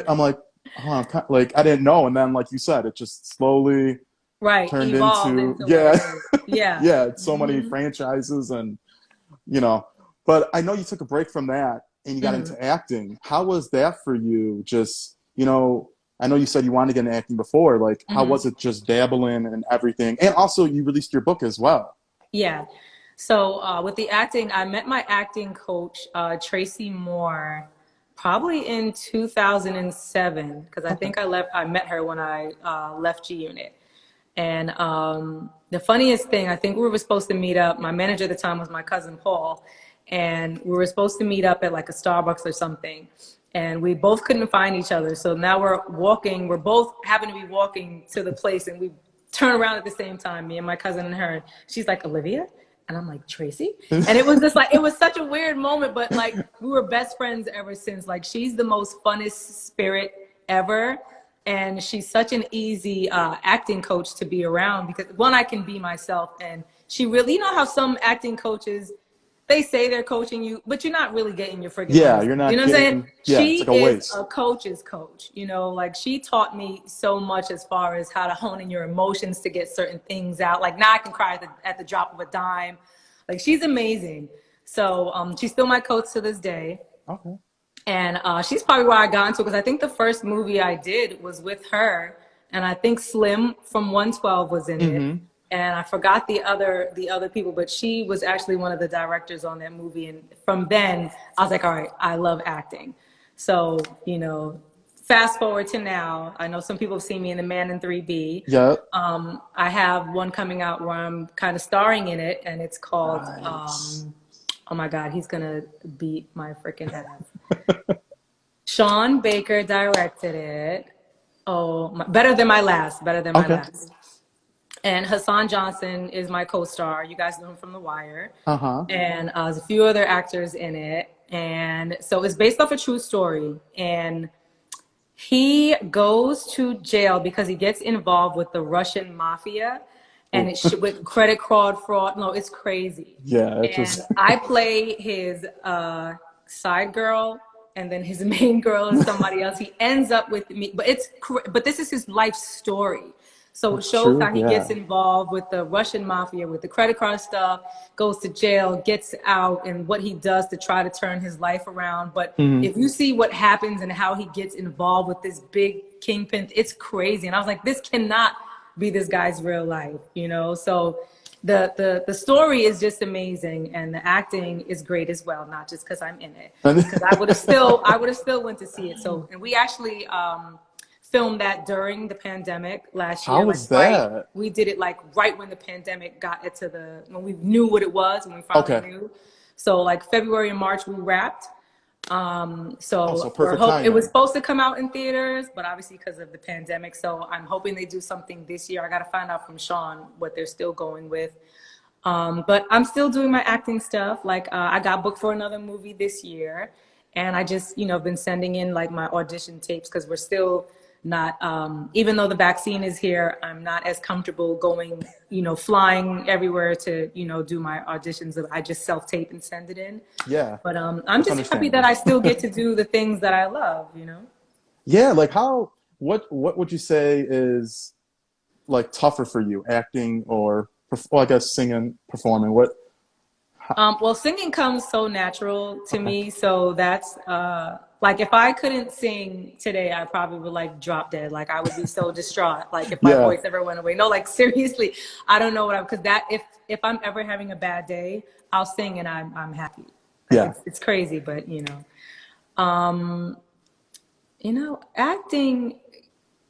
I'm like, oh, like, I didn't know. And then, like you said, it just slowly Right. turned Evolved into, into what it yeah, is. Yeah. yeah, so many Hmm. franchises and, but I know you took a break from that and you got Hmm. into acting. How was that for you? Just, I know you said you wanted to get into acting before. Like, how Hmm. was it just dabbling and everything? And also, you released your book as well. Yeah. So with the acting, I met my acting coach, Tracy Moore, probably in 2007, because I Okay. think I met her when I left G Unit. And the funniest thing, I think we were supposed to meet up. My manager at the time was my cousin Paul, and we were supposed to meet up at like a Starbucks or something. And we both couldn't find each other. So now we're walking, we're both happen to be walking to the place, and we turn around at the same time, me and my cousin and her. And she's like, Olivia? And I'm like, Tracy? And it was just like, it was such a weird moment, but like, we were best friends ever since. Like, she's the most funnest spirit ever. And she's such an easy acting coach to be around because, one, I can be myself. And she really, you know how some acting coaches, they say they're coaching you, but you're not really getting your freaking Yeah, money's you're worth. You not know what I'm saying? getting, yeah, it's She like a is waste. a coach's coach, you know, like she taught me so much as far as how to hone in your emotions to get certain things out. Like now I can cry at the drop of a dime. Like she's amazing. So she's still my coach to this day. Okay. And she's probably why I got into it because I think the first movie I did was with her, and I think Slim from 112 was in it, Mm-hmm. and I forgot the other people, but she was actually one of the directors on that movie. And from then, I was like, all right, I love acting. So you know, fast forward to now, I know some people have seen me in The Man in 3B. Yeah. I have one coming out where I'm kind of starring in it, and it's called Nice. oh my God, he's gonna beat my freaking ass. Sean Baker directed it. Oh, better than my last. Better than my Okay. last. And Hassan Johnson is my co-star. You guys know him from The Wire. Uh-huh. And there's a few other actors in it. And so it's based off a true story. And he goes to jail because he gets involved with the Russian mafia, and Oh. it's with credit card fraud. No, it's crazy. Yeah, it And just I play his side girl, and then his main girl is somebody else. He ends up with me, but this is his life story. So it that's shows true. how he gets Yeah. involved with the Russian mafia, with the credit card stuff, goes to jail, gets out, and what he does to try to turn his life around. But Mm-hmm. if you see what happens and how he gets involved with this big kingpin, it's crazy. And I was like, this cannot be this guy's real life, you know? So the story is just amazing, and the acting is great as well, not just because I'm in it. Because I would have still went to see it. So, and we actually filmed that during the pandemic last How year, like was right, that? we did it like right when the pandemic got it to when we knew what it was, when we finally Okay. knew. So like February and March we wrapped. Oh, so So perfect it was timing. supposed to come out in theaters, but obviously because of the pandemic. So I'm hoping they do something this year. I got to find out from Sean what they're still going with. But I'm still doing my acting stuff. Like I got booked for another movie this year, and I just been sending in like my audition tapes because we're still not. Even though the vaccine is here, I'm not as comfortable going, flying everywhere to do my auditions. I just self tape and send it in. Yeah, But I'm that's just happy that understandable. I still get to do the things that I love. Yeah, like how what would you say is like tougher for you, acting or well, I guess singing, performing? What? Well, singing comes so natural to Okay. me, so that's like if I couldn't sing today, I probably would like drop dead. Like I would be so distraught. Like if my Yeah. voice ever went away. No, like seriously, I don't know what I'm because that if I'm ever having a bad day, I'll sing and I'm happy. Like Yeah. it's crazy, but acting.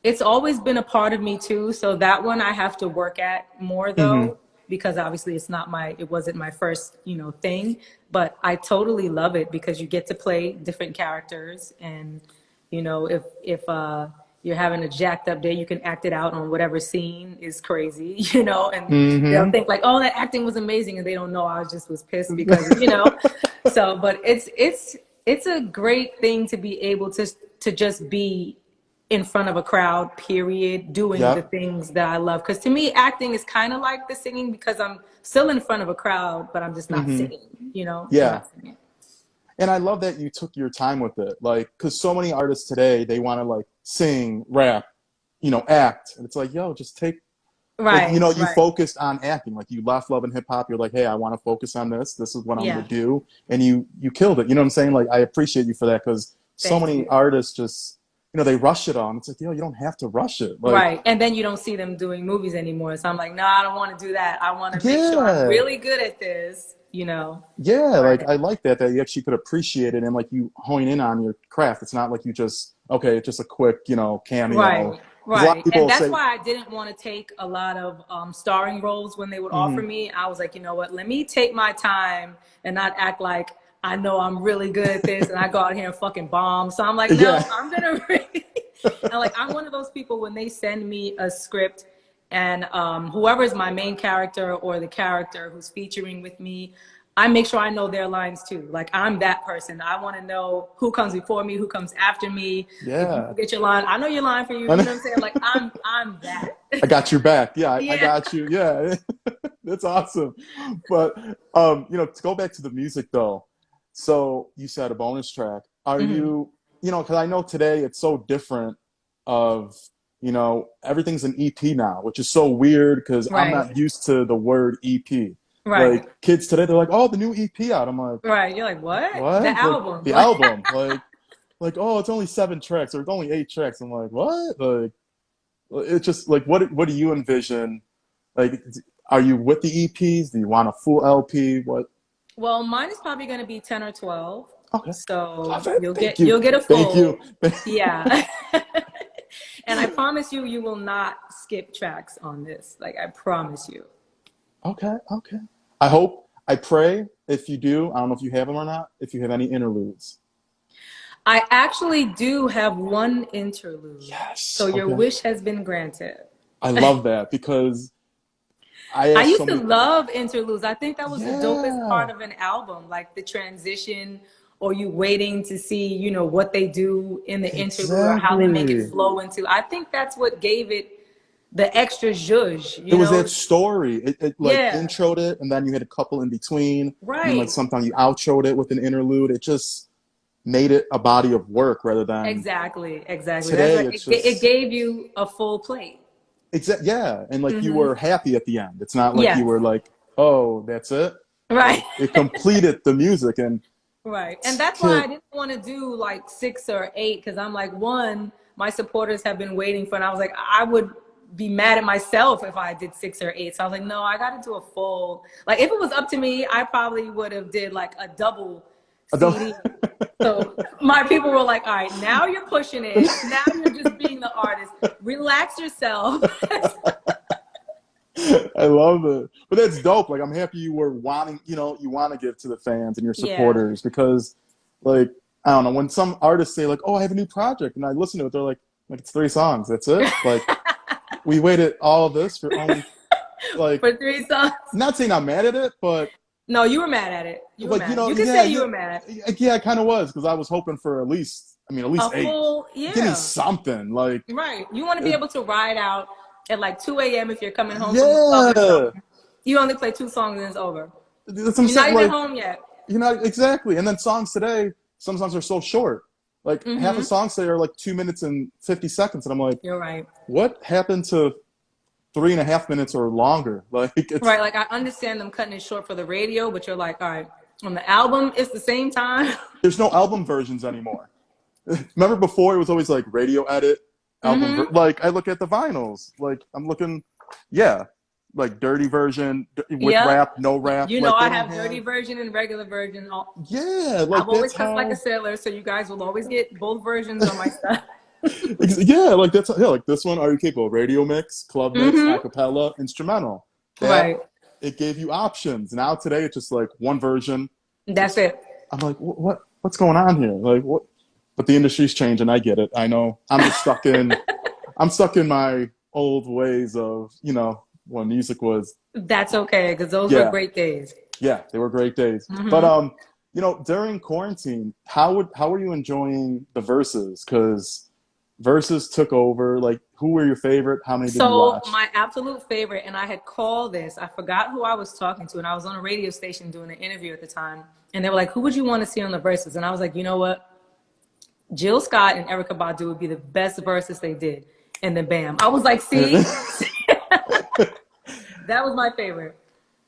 It's always been a part of me too. So that one I have to work at more Hmm. though, because obviously it wasn't my first, thing, but I totally love it because you get to play different characters. And, if you're having a jacked up day, you can act it out on whatever scene is crazy, and they'll Hmm. think like, oh, that acting was amazing. And they don't know I was pissed because, so, but it's a great thing to be able to just be in front of a crowd, period, doing the Yep. things that I love. Because to me, acting is kind of like the singing because I'm still in front of a crowd, but I'm just not Hmm. singing, I'm Yeah. not singing. And I love that you took your time with it. Like, because so many artists today, they want to like sing, rap, act. And it's like, yo, just take, like, Right, you right. focused on acting. Like, you left love and hip hop. You're like, hey, I want to focus on this. This is what I'm going Yeah, to do. And you killed it. You know what I'm saying? Like, I appreciate you for that because so thank many you. artists just, they rush it all. And it's like, yo, you don't have to rush it. Like, Right. And then you don't see them doing movies anymore. So I'm like, no, I don't want to do that. I want to make sure I'm yeah, really good at this, you know? yeah. Like, Right. I like that you actually could appreciate it and like you hone in on your craft. It's not like you just, okay, it's just a quick, cameo. Right. Because a lot of Right. And people that's say, why I didn't want to take a lot of starring roles when they would offer mhm, me. I was like, you know what? Let me take my time and not act like I know I'm really good at this and I go out here and fucking bomb. So I'm like, yeah, no, I'm going to really. And like, I'm one of those people when they send me a script and whoever is my main character or the character who's featuring with me, I make sure I know their lines too. Like I'm that person. I want to know who comes before me, who comes after me. If you yeah. forget your line, I know your line for you. You know what I'm saying? Like I'm that. I got your back. Yeah, I Yeah. got you. Yeah, that's awesome. But to go back to the music though. So you said a bonus track. Are Hmm. you, because I know today it's so different of, everything's an EP now, which is so weird because I'm Right. not used to the word EP. Right. Like kids today, they're like, "Oh, the new EP out." I'm like, Right. You're like, what? The "What?" Like album. the album. Like, "Oh, it's only 7 tracks or it's only 8 tracks." I'm like, "What?" Like it's just like what do you envision? Like, are you with the EPs? Do you want a full LP? What? Well, mine is probably going to be 10 or 12. Okay, So love it. you'll Thank get you, you'll get a thank you. full. Yeah. And I promise you, you will not skip tracks on this. Like I promise you. Okay, okay. I hope, I pray if you do. I don't know if you have them or not. If you have any interludes. I actually do have one interlude. So Yes. your Okay. wish has been granted. I love that because I I asked so used to many. love interludes. I think that was the dopest Yeah, part of an album, like the transition or you waiting to see, what they do in the interlude or how they make it exactly. flow into. I think that's what gave it the extra zhuzh, There was that story. It like Yeah, introed it, and then you had a couple in between, and then like right. sometimes you outroed it with an interlude. It just made it a body of work rather than Exactly, exactly. That's today. right. It's It just gave you a full plate. yeah, and like you Hmm. were happy at the end. It's not like you Yes, were like, oh, that's it. right. Like it completed the music, and Right. And that's why I to didn't want to do like 6 or 8 because I'm like, one, my supporters have been waiting for, and I was like, I would be mad at myself if I did 6 or 8. So I was like, no, I got to do a full. Like, if it was up to me, I probably would have did like a double I don't. CD. So my people were like, all right, now you're pushing it. Now you're just being the artist. Relax yourself. I love it. But that's dope. Like I'm happy you were wanting, you want to give to the fans and your Yeah. supporters because like I don't know, when some artists say like, "Oh, I have a new project," and I listen to it, they're like it's 3 songs. That's it? Like we waited all of this for only like For 3 songs. not saying I'm mad at it, but No, you were mad at it. You were like, mad. You can yeah, say you yeah, were mad. yeah, I kind of was because I was hoping for at A least 8. full, Give me yeah. something. Like Right. You want to be it, able to ride out at like 2 a.m. if you're coming home from the club or yeah. something. You only play 2 songs and it's over. That's what I'm You're not saying. even Like home yet. exactly. And then songs today, some songs are so short. Like half a Hmm. song today are like 2 minutes and 50 seconds, and I'm like, You're right. what happened to 3.5 minutes or longer? Like it's Right. Like I understand them cutting it short for the radio, but you're like, all right, on the album, it's the same time. there's no album versions anymore. Remember before it was always like radio edit, Hmm. like I look at the vinyls, like I'm looking, yeah, like dirty version with Yep. rap, no rap, You know, like they I don't have dirty have, version and regular version. yeah, I've like always that's cussed like a how. sailor, so you guys will always get both versions on my stuff. Yeah, like that's yeah, like this one. Are you capable? Radio mix, club mix, Hmm. acapella, instrumental. That Right. it gave you options. Now today it's just like one version. That's It's it. I'm like, what's going on here? Like what? But the industry's changing. I get it. I know. I'm stuck in my old ways of when music was. That's okay, because those were Yeah, great days. yeah, they were great days. But Hmm. during quarantine, how were you enjoying the verses? Because verses took over. Like, who were your favorite? How many did you So watch? my absolute favorite, and I had called this, I forgot who I was talking to, and I was on a radio station doing an interview at the time, and they were like, who would you want to see on the verses? And I was like, you know what? Jill Scott and Erykah Badu would be the best verses they did. And then bam. I was like, see? That was my favorite.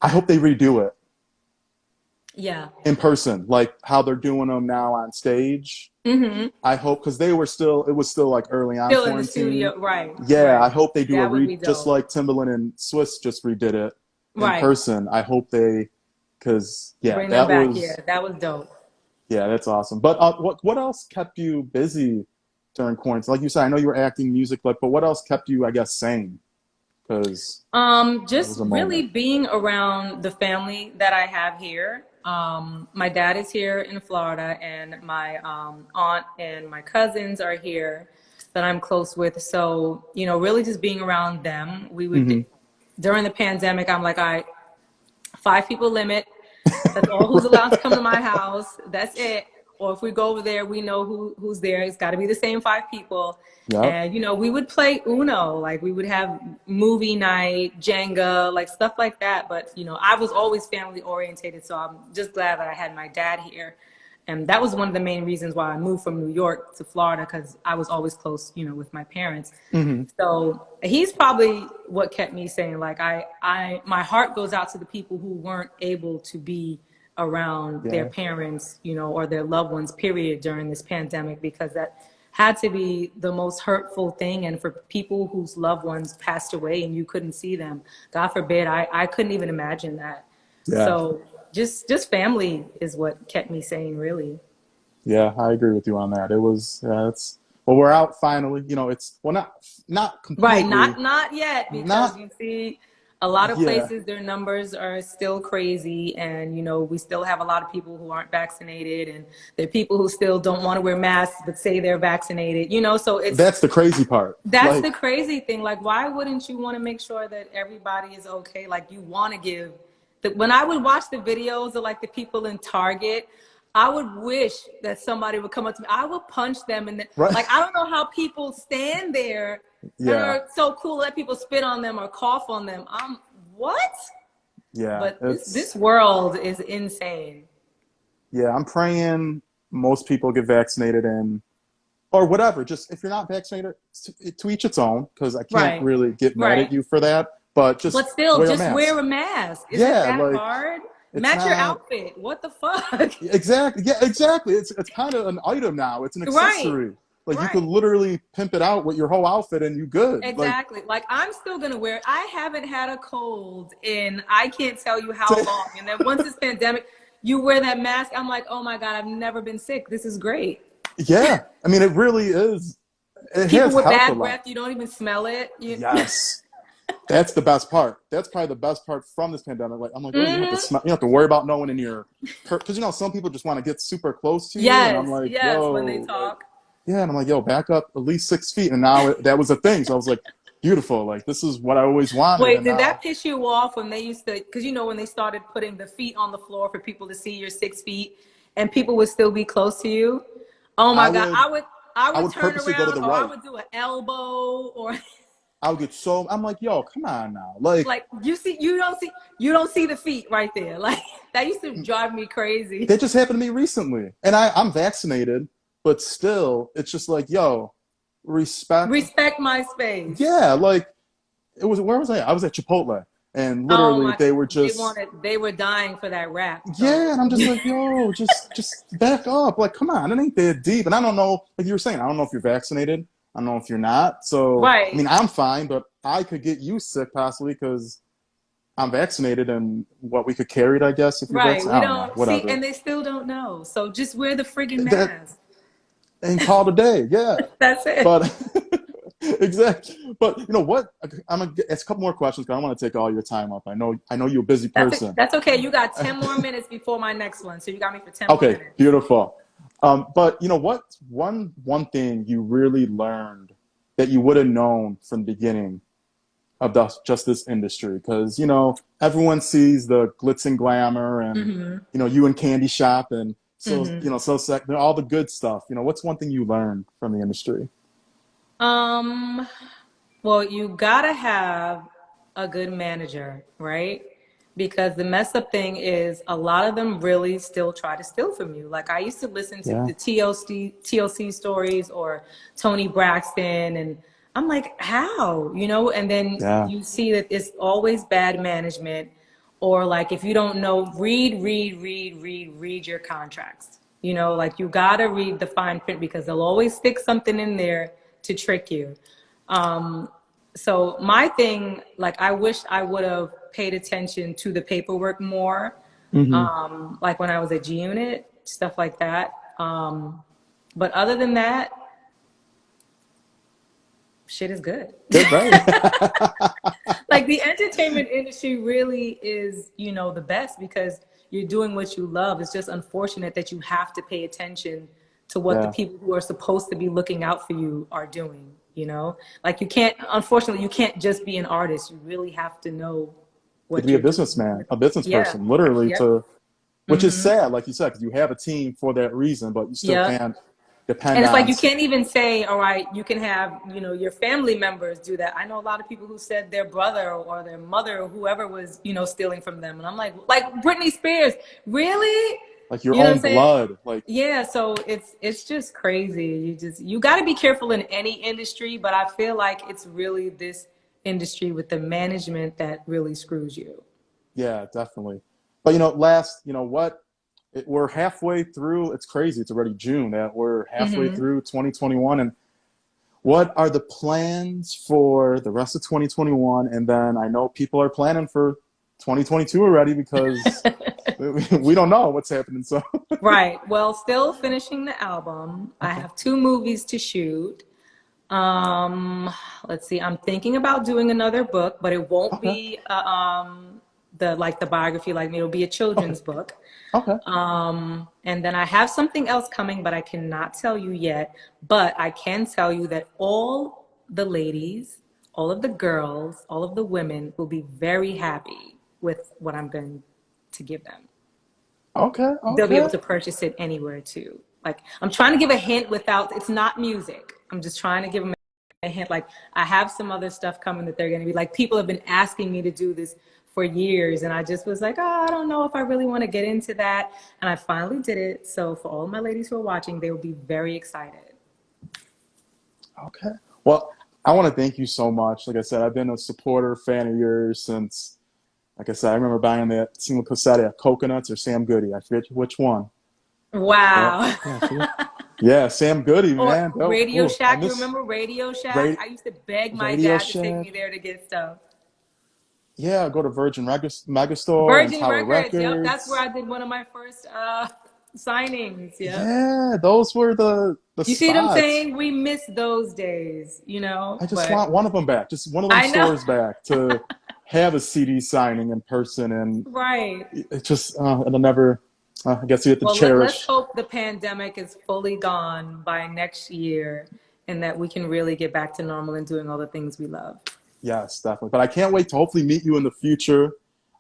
I hope they redo it. Yeah. in person, like how they're doing them now on stage. Mm-hmm. I hope, because they were still, it was still like early on Still in the quarantine. studio. Right. Yeah, I Right. hope they do a That would be just dope. like Timbaland and Swiss just redid it in Right. person. I hope they, because yeah, Bring them that back. Yeah, was, that was dope. yeah, that's awesome. But what else kept you busy during quarantine? Like you said, I know you were acting, music, but what else kept you, I guess, sane? Because that Just was a really moment. being around the family that I have here. My dad is here in Florida, and my aunt and my cousins are here that I'm close with. So, really just being around them. We would, Hmm. during the pandemic, I'm like, all right, 5 people limit. That's all who's allowed to Right. come to my house. That's it. Or if we go over there, we know who's there. It's got to be the same 5 people. Yep. And we would play Uno, like we would have movie night, Jenga, like stuff like that. But I was always family orientated, so I'm just glad that I had my dad here. And that was one of the main reasons why I moved from New York to Florida, because I was always close, with my parents. Hmm. So he's probably what kept me saying, like, my heart goes out to the people who weren't able to be around their Yeah. parents, or their loved ones, period, during this pandemic, because that had to be the most hurtful thing. And for people whose loved ones passed away and you couldn't see them, God forbid, I couldn't even imagine that. Yeah. So just family is what kept me sane, really. Yeah, I agree with you on that. It was, it's, well, we're out finally. It's, well, not Right, completely, not yet, because not, you see a lot of yeah, places, their numbers are still crazy, and we still have a lot of people who aren't vaccinated, and there are people who still don't want to wear masks but say they're vaccinated. So that's the crazy part. that's the Like, crazy thing. Like, why wouldn't you want to make sure that everybody is okay? Like, you want to give when I would watch the videos of like the people in Target, I would wish that somebody would come up to me. I would punch them, and right. like, I don't know how people stand there and Yeah, are so cool, let people spit on them or cough on them. What? yeah, But this world is insane. yeah, I'm praying most people get vaccinated and, or whatever. Just if you're not vaccinated, to each its own, because I can't Right. really get mad at Right. you for that, but But just still, wear a just wear mask. a mask. Is it Yeah, that like, hard? it's Match your not, outfit. What the fuck? exactly. Yeah, exactly. It's kind of an item now. It's an Right. accessory. Like you could Right. literally pimp it out with your whole outfit and you good. Like, Exactly. Like, I'm still gonna wear it. I haven't had a cold in I can't tell you how long. And then once this pandemic, you wear that mask. I'm like, oh my God, I've never been sick. This is great. yeah. I mean, it really is. It People has with helped a bad lot. breath, you don't even smell it. Yes. That's the best part. That's probably the best part from this pandemic. Like, I'm like, oh, you don't have to Hmm. smell. You don't have to worry about no one in your, because some people just want to get super close to you, and I'm Yes, like, yes, when they yo, like, talk. yeah, and I'm like, yo, back up at least 6 feet, and now that was a thing. So I was like, beautiful. Like, this is what I always wanted, Wait, and did that now piss you off when they used to, because when they started putting the feet on the floor for people to see your 6 feet, and people would still be close to you? Oh I my God, would, I I would would turn purposely go to around, the or I right. would do an elbow, or I would get so. I'm like, yo, come on now, like. like, you don't see the feet right there. Like, that used to drive me crazy. That just happened to me recently, and I'm vaccinated, but still, it's just like, yo, respect. Respect my space. Yeah, like it was. Where was I? I was at Chipotle, and Oh literally my, they were just, they were dying for that rap. yeah, So and I'm just like, yo, just back up. Like, come on, it ain't that deep. And I don't know, like you were saying, I don't know if you're vaccinated. I don't know if you're not. So, I right, mean, I'm fine, but I could get you sick possibly because I'm vaccinated, and what we could carry it, I guess, if you're right. vaccinated. We I don't know, don't see, whatever. and they still don't know. So just wear the friggin' That mask. and call it a day. Yeah. That's it. But exactly. But you know what? I'm gonna ask a couple more questions because I don't want to take all your time up. I know you're a busy That's it. person. That's okay. You got 10 more minutes before my next one. So you got me for 10 more Okay, minutes. beautiful. But you know what? One thing you really learned that you would have known from the beginning of just this industry, because everyone sees the glitz and glamour, and Hmm. you in candy shop, and so Hmm. all the good stuff. What's one thing you learned from the industry? Um, well, you gotta have a good manager, right? Because the messed up thing is a lot of them really still try to steal from you. Like, I used to listen to Yeah, the TLC stories or Tony Braxton, and I'm like, how? And then yeah, you see that it's always bad management, or like if you don't know, read your contracts. You know, like you gotta read the fine print because they'll always stick something in there to trick you. So my thing, like I wish I would have paid attention to the paperwork more, Hmm. like when I was at G Unit, stuff like that. But other than that, shit is good. Good, right? Like the entertainment industry really is, you know, the best because you're doing what you love. It's just unfortunate that you have to pay attention to what the Yeah. people who are supposed to be looking out for you are doing, you know? Like you can't, unfortunately, you can't just be an artist. You really have to know To what be a you're doing. businessman, a business Yeah. person, literally Yep. to, which is sad, like you said, because you have a team for that reason, but you still Yep. can't depend And it's like on. you can't even say, all right, you can have, you know, your family members do that. I know a lot of people who said their brother or their mother or whoever was, you know, stealing from them. And I'm like Britney Spears, really? Like your You know what own I'm saying? blood. Like, Yeah, so it's just crazy. You got to be careful in any industry, but I feel like it's really this industry with the management that really screws you. yeah, definitely. But last, what? We're halfway through. It's crazy. It's already June. That we're halfway Hmm. through 2021, and what are the plans for the rest of 2021? And then I know people are planning for 2022 already because we don't know what's happening. So, Right. Well, still finishing the album. I okay, have 2 movies to shoot. Um, let's see. I'm thinking about doing another book, but it won't okay, be the biography like me. It'll be a okay, children's book. okay, And then I have something else coming, but I cannot tell you yet. But I can tell you that all the ladies, all of the girls, all of the women will be very happy with what I'm going to give them. okay, They'll be able okay. to purchase it anywhere too. Like I'm trying to give a hint without, it's not music. I'm just trying to give them a hint. Like I have some other stuff coming that they're going to be like, people have been asking me to do this for years. And I just was like, oh, I don't know if I really want to get into that. And I finally did it. So for all my ladies who are watching, they will be very excited. Okay. Well, I want to thank you so much. Like I said, I've been a supporter, fan of yours since, like I said, I remember buying that single cassette of Coconuts or Sam Goody. I forget which one. But Wow. yeah, I forget. Yeah, Sam Goody, Or man. Oh, Radio ooh, I Shack. You miss remember Radio Shack? Ra- I used to beg my Radio dad to take Shack. me there to get stuff. Yeah, go to Virgin Megastore and Virgin Tower Records. Yep, that's where Records. I did one of my first signings. Yep. Yeah, those were the You see what I'm spots. saying? We miss those days, you know? I just But want one of them back, just one of them I know. stores back to have a CD signing in person, and Right. it just it'll never. I guess you have to Well, let's cherish. hope the pandemic is fully gone by next year and that we can really get back to normal and doing all the things we love. Yes, definitely. But I can't wait to hopefully meet you in the future.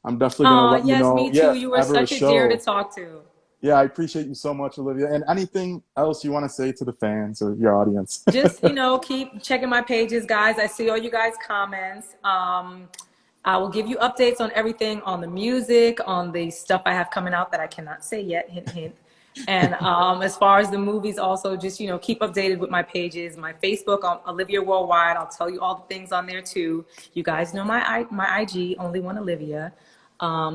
I'm definitely gonna Oh, let you yes, know. me Yeah, too. if You were ever a such a dear to show. talk to. Yeah, I appreciate you so much, Olivia. And anything else you want to say to the fans or your audience? Just, you know, keep checking my pages, guys. I see all you guys' comments. I will give you updates on everything, on the music, on the stuff I have coming out that I cannot say yet, hint, hint. And as far as the movies, also just, you know, keep updated with my pages, my Facebook on Olivia Worldwide. I'll tell you all the things on there too. You guys know my IG, Only One Olivia.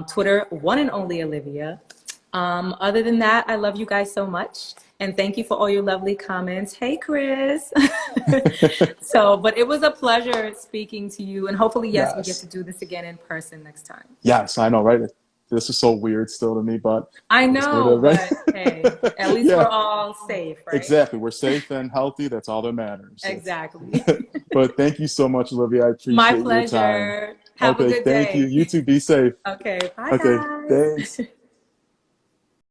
Twitter, One and Only Olivia. Other than that, I love you guys so much. And thank you for all your lovely comments. Hey, Chris. So, but it was a pleasure speaking to you. And hopefully, yes, we get to Yes. do this again in person next time. Yes, I know, right? This is so weird still to me, but I I just wanted know, to, right? but hey, at least we're Yeah, all safe, right? exactly. We're safe and healthy. That's all that matters. Exactly. But thank you so much, Olivia. I My appreciate your time. pleasure. Have a Okay, good thank you. day. You too. Be safe. Okay, bye, Okay, guys. thanks.